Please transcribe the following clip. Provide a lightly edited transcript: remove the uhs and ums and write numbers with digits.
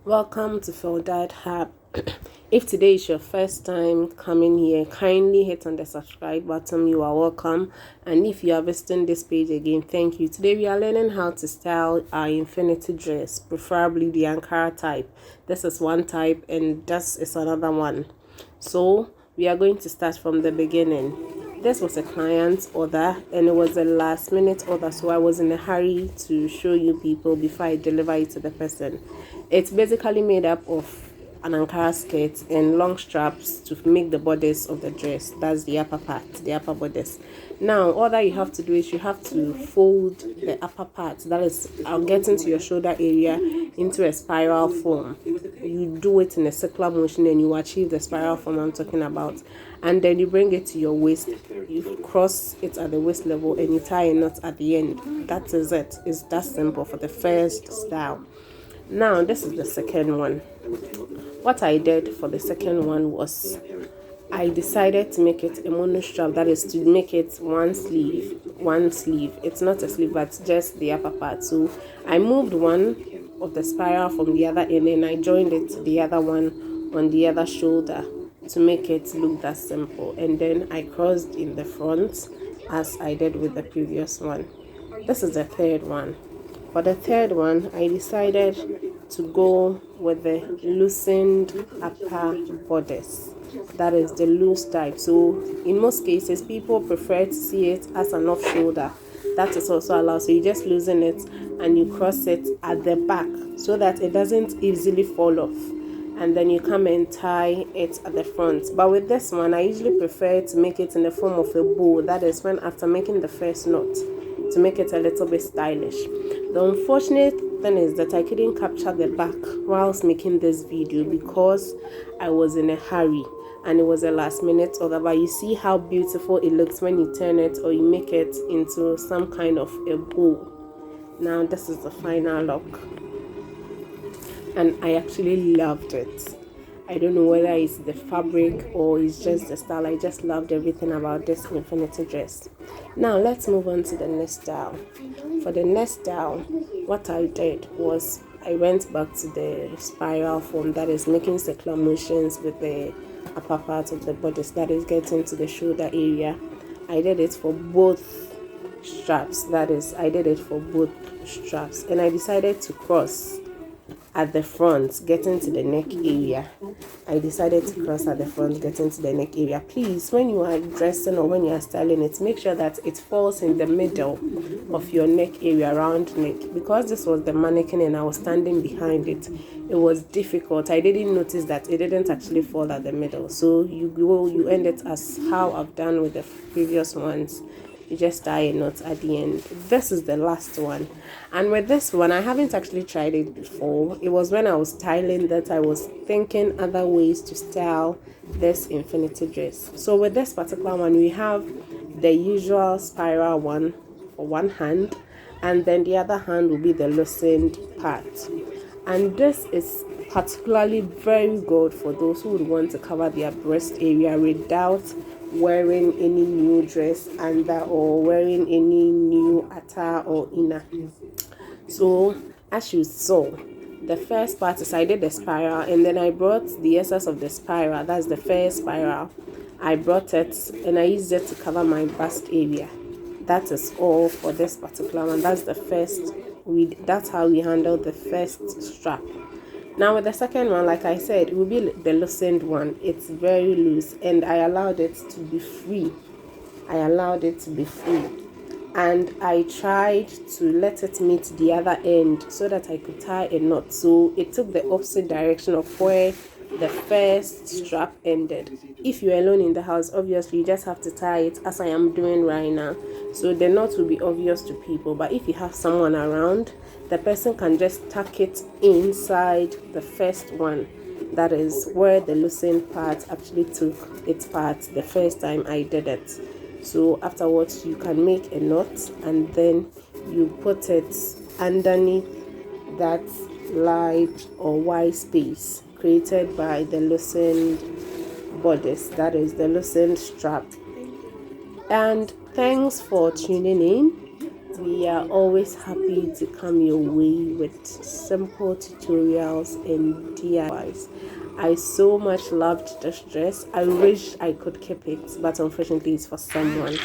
Welcome to Feldad Hub. If today is your first time coming here, kindly hit on the subscribe button. You are welcome. And if you are visiting this page again, thank you. Today we are learning how to style our infinity dress, preferably the ankara type. This is one type and this is another one. So we are going to start from the beginning. This was a client's order and it was a last minute order, so I was in a hurry to show you people before I deliver it to the person. It's basically made up of an ankara skirt and long straps to make the bodice of the dress. That's the upper part, the upper bodice. Now all that you have to do is you have to fold the upper part, that is getting to your shoulder area, into a spiral form. You do it in a circular motion and you achieve the spiral form I'm talking about, and then you bring it to your waist. You cross it at the waist level and you tie a knot at the end. That is it. It's that simple for the first style. Now this is the second one. What I did for the second one was I decided to make it a mono strap, that is to make it one sleeve. It's not a sleeve, but just the upper part. So I moved one of the spiral from the other end and I joined it to the other one on the other shoulder to make it look that simple. And then I crossed in the front as I did with the previous one. This is the third one. For the third one, I decided to go with the loosened upper bodice. That is the loose type. So in most cases, people prefer to see it as an off shoulder. That is also allowed. So you just loosen it and you cross it at the back so that it doesn't easily fall off. And then you come and tie it at the front. But with this one, I usually prefer to make it in the form of a bow. That is when after making the first knot, to make it a little bit stylish. The unfortunate thing is that I couldn't capture the back whilst making this video because I was in a hurry and it was a last minute order. But you see how beautiful it looks when you turn it or you make it into some kind of a bow. Now this is the final look and I actually loved it. I don't know whether it's the fabric or it's just the style. I just loved everything about this infinity dress. Now let's move on to the next style. For the next style, what I did was I went back to the spiral form, that is making circular motions with the upper part of the bodice, that is getting to the shoulder area. I did it for both straps, that is I did it for both straps, and I decided to cross at the front, getting to the neck area. I decided to cross at the front, getting to the neck area. Please, when you are dressing or when you are styling it, make sure that it falls in the middle of your neck area, around neck. Because this was the mannequin and I was standing behind it, it was difficult. I didn't notice that it didn't actually fall at the middle. So you end it as how I've done with the previous ones. You just tie a knot at the end. This is the last one, and with this one I haven't actually tried it before. It was when I was styling that I was thinking other ways to style this infinity dress. So with this particular one, we have the usual spiral one for one hand, and then the other hand will be the loosened part. And this is particularly very good for those who would want to cover their breast area without wearing any new dress under or wearing any new attire or inner. So as you saw, the first part is I did the spiral and then I brought the excess of the spiral, that's the first spiral. I brought it and I used it to cover my bust area. That is all for this particular one. That's the first. That's how we handle the first strap. Now with the second one, like I said, it will be the loosened one. It's very loose and I allowed it to be free. And I tried to let it meet the other end so that I could tie a knot. So it took the opposite direction of where the first strap ended. If you're alone in the house, obviously you just have to tie it as I am doing right now. So the knot will be obvious to people. But if you have someone around, the person can just tuck it inside the first one. That is where the loosened part actually took its part the first time I did it. So afterwards you can make a knot and then you put it underneath that light or white space created by the loosened bodice, that is the loosened strap. And thanks for tuning in. We are always happy to come your way with simple tutorials and DIYs. I so much loved this dress. I wish I could keep it, but unfortunately it's for someone.